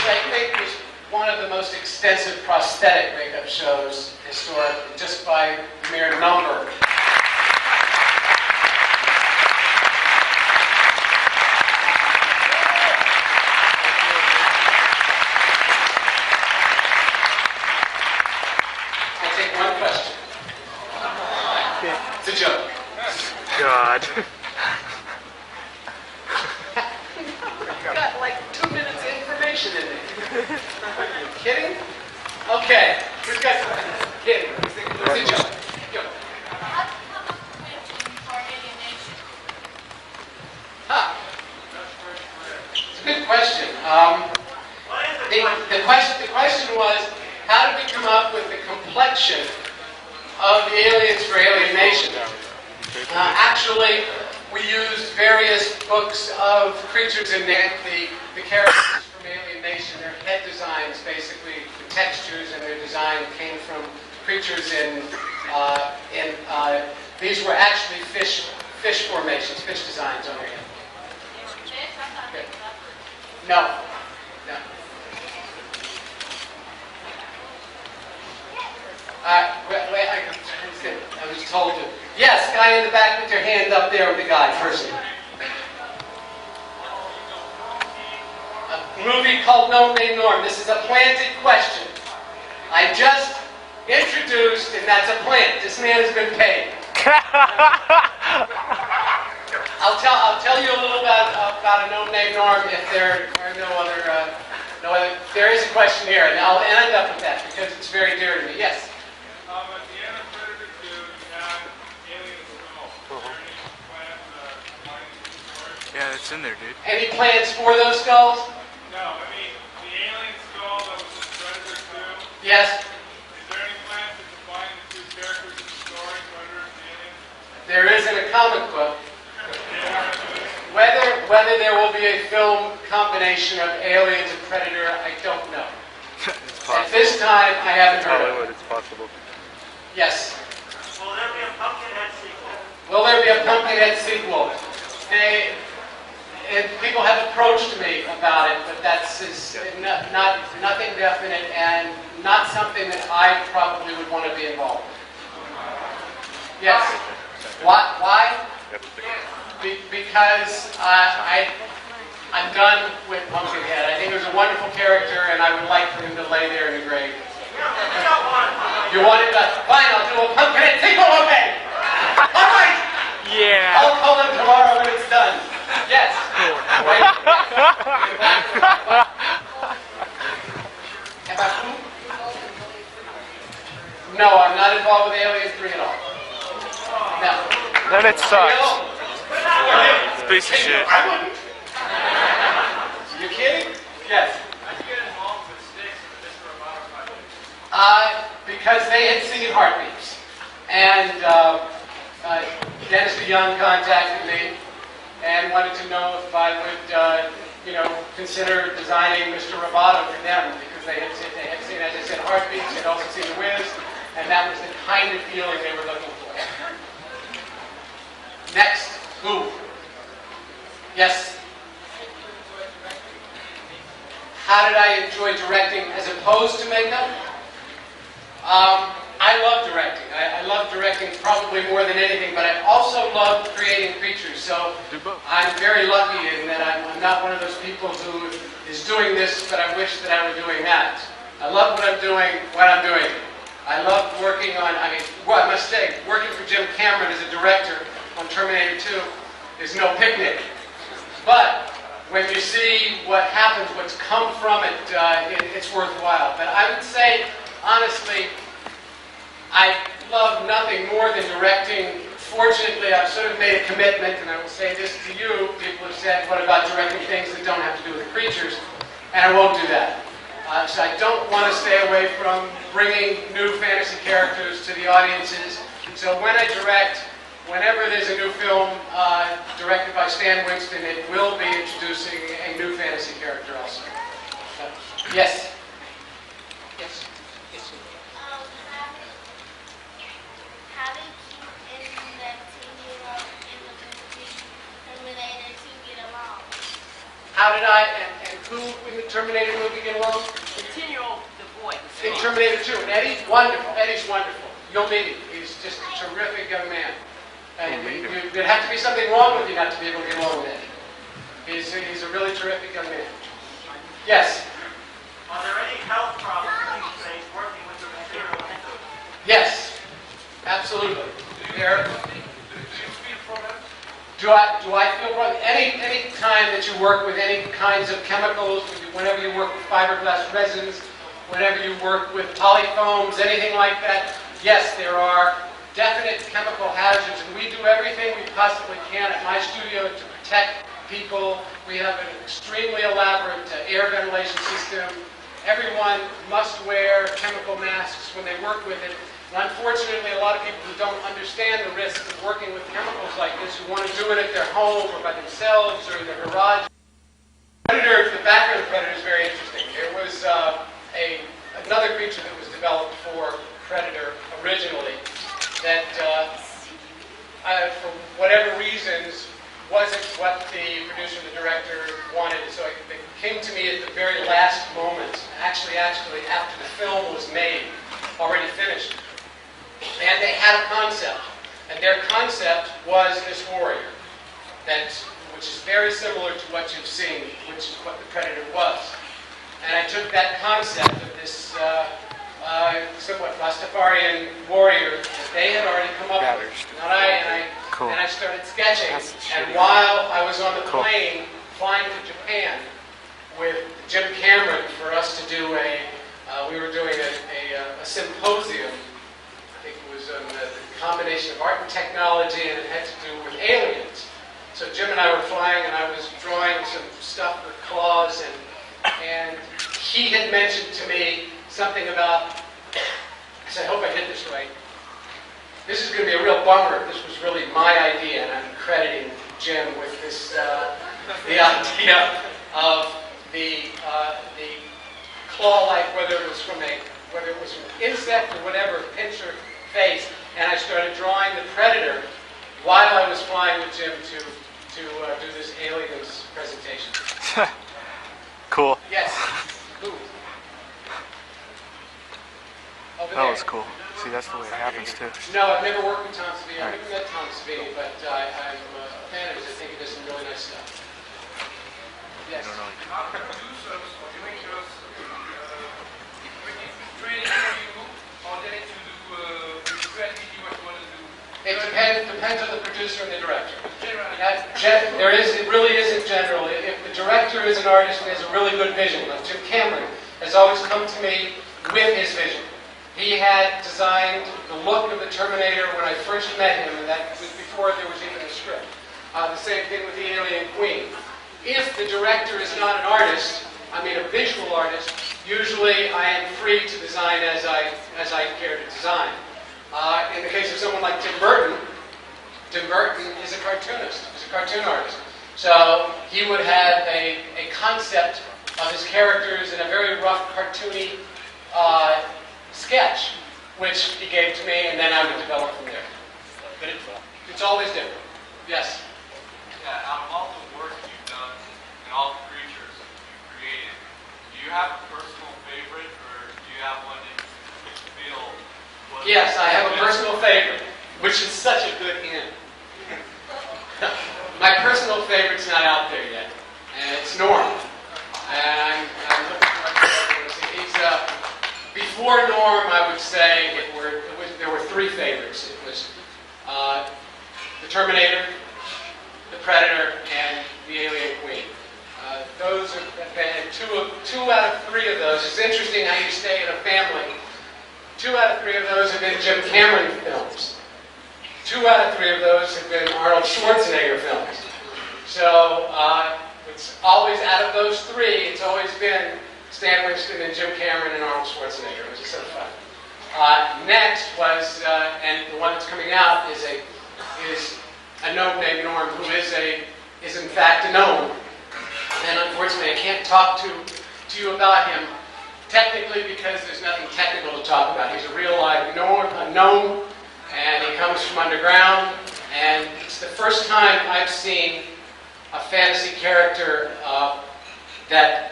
which I think was one of the most extensive prosthetic makeup shows historically, just by mere number. I'll take one question. It's a joke. God. Got like 2 minutes of information in it. Are you kidding? Okay. Who's got something? Kidding. It's a joke. Go. Huh. It's a good question. The question was, how did we come up with the complexion of the aliens for Alien Nation? Actually, we used various books of creatures in the characters from Alien Nation. Their head designs, basically, the textures and their design came from creatures these were actually fish formations, fish designs on their head. Okay. No. No. I was told to. Yes, guy in the back with your hand up there with the guy, person. A movie called No Name Norm. This is a planted question. I just introduced, and that's a plant. This man has been paid. I'll tell you a little about a No Name Norm if there are no other. There is a question here, and I'll end up with that because it's very dear to me. Yes. At the end of Predator 2, you had alien skull. Are there any plans for it? Yeah, it's in there, dude. Any plans for those skulls? No, I mean, the alien skull that was in Predator 2. Yes. Is there any plans to combine the two characters in the story, Predator and the alien? There is in a comic book. Whether there will be a film combination of Aliens and Predator, I don't know. It's possible. At this time, I haven't heard of it. Hollywood, it's possible. Yes. Will there be a Pumpkinhead sequel? Will there be a Pumpkinhead sequel? People have approached me about it, but that's nothing definite and not something that I probably would want to be involved with. Yes. Why? Because I'm done with Pumpkinhead. I think he was a wonderful character, and I would like for him to lay there in the grave. You want it? Fine, I'll do a Pumpkinhead sequel, okay? All right! Yeah. I'll call him tomorrow when it's done. Yes. Right? About who? No, I'm not involved with Alien 3 at all. No. Then it sucks. It's a piece of shit. I wouldn't. You kidding? Yes. How'd you get involved with Sticks and Mr. Roboto? Because they had seen Heartbeats. And Dennis DeYoung contacted me and wanted to know if I would, consider designing Mr. Roboto for them because they had seen, as I said, Heartbeats. They had also seen The Wiz, and that was the kind of feeling they were looking for. Next, who? Yes. How did I enjoy directing as opposed to makeup? I love directing. I love directing probably more than anything, but I also love creating creatures. So I'm very lucky in that I'm not one of those people who is doing this, but I wish that I were doing that. I love what I'm doing, I love working on, I must say, working for Jim Cameron as a director on Terminator 2 is no picnic. But when you see what happens, what's come from it, it's worthwhile. But I would say, honestly, I love nothing more than directing. Fortunately, I've sort of made a commitment, and I will say this to you. People have said, what about directing things that don't have to do with the creatures? And I won't do that. So I don't want to stay away from bringing new fantasy characters to the audiences. So when I direct, whenever there's a new film directed by Stan Winston, it will be introducing a new fantasy character also. Yes? Yes? Yes. How did you and that team in the movie Terminator 2 get along? How did I and who in the Terminator Terminator movie get along? Continual the boy. In Terminator 2. And Eddie's wonderful. Eddie's wonderful. You'll meet him. He's just a terrific young man. And there'd have to be something wrong with you not to be able to get along with Eddie. He's a really terrific young man. Yes? Are there any health problems that you face working with the material? Yes. Absolutely. There. Do I feel wrong? Any time that you work with any kinds of chemicals, whenever you work with fiberglass resins, whenever you work with polyfoams, anything like that, yes, there are definite chemical hazards, and we do everything we possibly can at my studio to protect people. We have an extremely elaborate air ventilation system. Everyone must wear chemical masks when they work with it. And unfortunately, a lot of people who don't understand the risks of working with chemicals like this, who want to do it at their home or by themselves or in their garage. Predator, the background of Predator is very interesting. There was another creature that was developed for Predator originally that, for whatever reasons, wasn't what the producer and the director wanted. So it came to me at the very last moment, actually after the film was made, already finished. And they had a concept, and their concept was this warrior, which is very similar to what you've seen, which is what the Predator was. And I took that concept of this somewhat Rastafarian warrior that they had already come up with, and I started sketching. And while I was on the plane flying to Japan with Jim Cameron for us to do we were doing a symposium. I think it was the combination of art and technology, and it had to do with aliens. So Jim and I were flying, and I was drawing some stuff with claws, and he had mentioned to me something about, I said, I hope I did this right. This is going to be a real bummer. This was really my idea, and I'm crediting Jim with this, the idea of the claw-like, whether it was from an insect or whatever, pincer face, and I started drawing the Predator while I was flying with Jim to do this aliens presentation. Cool. Yes. Ooh. Over That there. was cool. See, that's the way it happens too. No, I've never worked with Tom Savini. I've never met Tom Savini, but I'm a fan of his. I think he does some really nice stuff. Yes. How producers or directors training for you, or they need to do creativity what you want to do? It depends on the producer and the director. Generally. It really isn't general. If the director is an artist and has a really good vision, like Jim Cameron has always come to me with his vision. He had designed the look of the Terminator when I first met him, and that was before there was even a script. The same thing with the Alien Queen. If the director is not an artist, I mean a visual artist, usually I am free to design as I care to design. In the case of someone like Tim Burton is a cartoonist, he's a cartoon artist. So he would have a concept of his characters in a very rough, cartoony sketch, which he gave to me, and then I would develop from there. But it's always different. Yes? Yeah, out of all the work you've done and all the creatures you've created, do you have a personal favorite, or do you have one that you feel was... Yes, I have a personal favorite, which is such a good hint. My personal favorite's not out there yet, and it's Norm. And I'm looking for it. He's before Norm, I would say there were three favorites. It was the Terminator, the Predator, and the Alien Queen. Those have been two out of three of those. It's interesting how you stay in a family. 2 out of 3 of those have been Jim Cameron films. 2 out of 3 of those have been Arnold Schwarzenegger films. So it's always, out of those 3, it's always been Stan Winston and Jim Cameron and Arnold Schwarzenegger, which is so fun. Next was, and the one that's coming out is a gnome named Norm, who is in fact a gnome. And unfortunately, I can't talk to you about him technically because there's nothing technical to talk about. He's a real live gnome, and he comes from underground. And it's the first time I've seen a fantasy character that